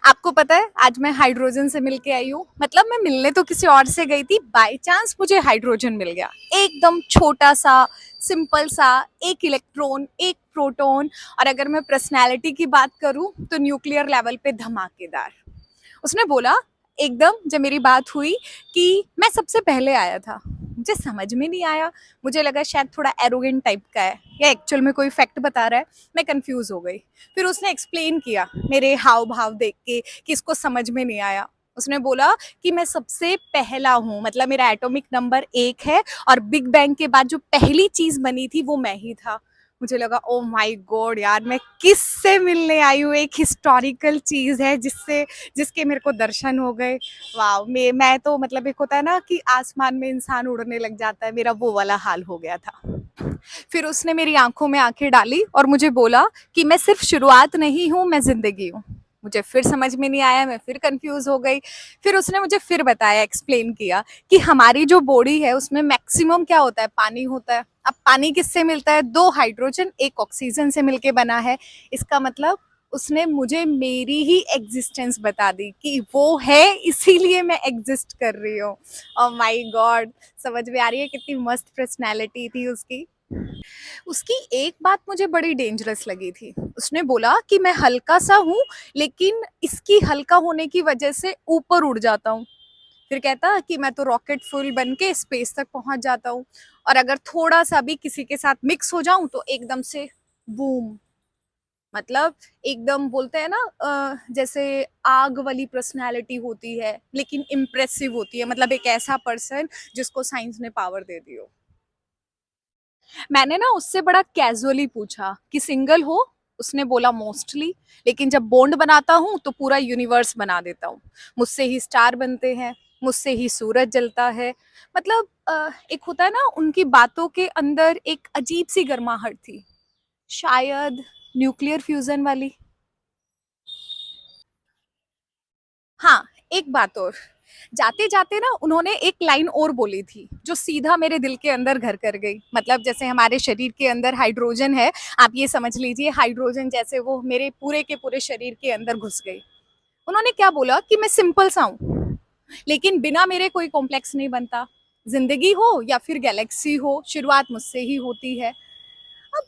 आपको पता है आज मैं हाइड्रोजन से मिलके आई हूँ। मतलब मैं मिलने तो किसी और से गई थी, बाय चांस मुझे हाइड्रोजन मिल गया। एकदम छोटा सा, सिंपल सा, एक इलेक्ट्रॉन, एक प्रोटॉन। और अगर मैं पर्सनैलिटी की बात करूँ तो न्यूक्लियर लेवल पे धमाकेदार। उसने बोला एकदम, जब मेरी बात हुई, कि मैं सबसे पहले आया था। मुझे समझ में नहीं आया। मुझे लगा शायद थोड़ा एरोगेंट टाइप का है या एक्चुअल में कोई फैक्ट बता रहा है। मैं कंफ्यूज हो गई। फिर उसने एक्सप्लेन किया मेरे हाव भाव देख के कि इसको समझ में नहीं आया। उसने बोला कि मैं सबसे पहला हूँ, मतलब मेरा एटॉमिक नंबर 1 है और बिग बैंग के बाद जो पहली चीज बनी थी वो मैं ही था। मुझे लगा ओ माय गॉड यार, मैं किस से मिलने आई हूँ। एक हिस्टोरिकल चीज है जिसके मेरे को दर्शन हो गए। वाह, मैं तो मतलब एक होता है ना कि आसमान में इंसान उड़ने लग जाता है, मेरा वो वाला हाल हो गया था। फिर उसने मेरी आंखों में आंखें डाली और मुझे बोला कि मैं सिर्फ शुरुआत नहीं हूँ, मैं जिंदगी हूँ। मुझे फिर समझ में नहीं आया, मैं फिर कंफ्यूज हो गई। फिर उसने मुझे फिर बताया, एक्सप्लेन किया कि हमारी जो बॉडी है उसमें मैक्सिमम क्या होता है, पानी होता है। अब पानी किससे मिलता है? 2 हाइड्रोजन 1 ऑक्सीजन से मिलके बना है। इसका मतलब उसने मुझे मेरी ही एग्जिस्टेंस बता दी कि वो है, इसीलिए मैं एग्जिस्ट कर रही हूँ। ओह माय गॉड, समझ में आ रही है कितनी मस्त पर्सनैलिटी थी उसकी। उसकी एक बात मुझे बड़ी डेंजरस लगी थी। उसने बोला कि मैं हल्का सा हूँ, लेकिन इसकी हल्का होने की वजह से ऊपर उड़ जाता हूँ। फिर कहता कि मैं तो रॉकेट फुल बन के स्पेस तक पहुंच जाता हूँ, और अगर थोड़ा सा भी किसी के साथ मिक्स हो जाऊं तो एकदम से बूम। मतलब एकदम बोलते हैं ना, जैसे आग वाली पर्सनालिटी होती है लेकिन इम्प्रेसिव होती है। मतलब एक ऐसा पर्सन जिसको साइंस ने पावर दे दी हो। मैंने ना उससे बड़ा कैजुअली पूछा कि सिंगल हो। उसने बोला मोस्टली, लेकिन जब बॉन्ड बनाता हूँ तो पूरा यूनिवर्स बना देता हूँ। मुझसे ही स्टार बनते हैं, मुझसे ही सूरज जलता है। मतलब एक होता है ना, उनकी बातों के अंदर एक अजीब सी गर्माहट थी, शायद न्यूक्लियर फ्यूजन वाली। हाँ, एक बात और, जाते जाते ना उन्होंने एक लाइन और बोली थी जो सीधा मेरे दिल के अंदर घर कर गई। मतलब जैसे हमारे शरीर के अंदर हाइड्रोजन है, आप ये समझ लीजिए हाइड्रोजन जैसे वो मेरे पूरे के पूरे शरीर के अंदर घुस गई। उन्होंने क्या बोला कि मैं सिंपल सा हूँ, लेकिन बिना मेरे कोई कॉम्प्लेक्स नहीं बनता। जिंदगी हो या फिर गैलेक्सी हो, शुरुआत मुझसे ही होती है। अब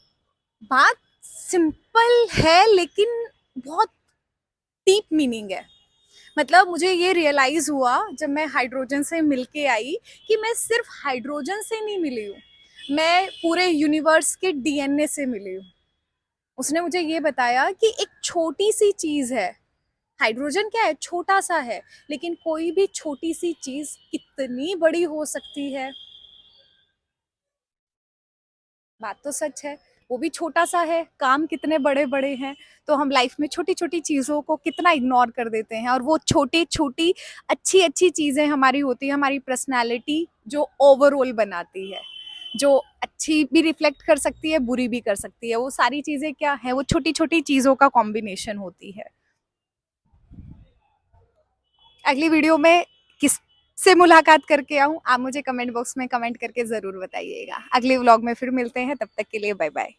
बात सिंपल है लेकिन बहुत डीप मीनिंग है। मतलब मुझे ये रियलाइज हुआ जब मैं हाइड्रोजन से मिलके आई कि मैं सिर्फ हाइड्रोजन से नहीं मिली हूँ, मैं पूरे यूनिवर्स के डीएनए से मिली हूँ। उसने मुझे ये बताया कि एक छोटी सी चीज है, हाइड्रोजन क्या है, छोटा सा है, लेकिन कोई भी छोटी सी चीज कितनी बड़ी हो सकती है। बात तो सच है, वो भी छोटा सा है, काम कितने बड़े बड़े हैं। तो हम लाइफ में छोटी छोटी चीज़ों को कितना इग्नोर कर देते हैं, और वो छोटी छोटी अच्छी अच्छी चीज़ें हमारी होती है, हमारी पर्सनालिटी जो ओवरऑल बनाती है, जो अच्छी भी रिफ्लेक्ट कर सकती है, बुरी भी कर सकती है। वो सारी चीज़ें क्या है, वो छोटी छोटी चीज़ों का कॉम्बिनेशन होती है। अगली वीडियो में किस से मुलाकात करके आऊँ, आप मुझे कमेंट बॉक्स में कमेंट करके ज़रूर बताइएगा। अगले व्लॉग में फिर मिलते हैं, तब तक के लिए बाय बाय।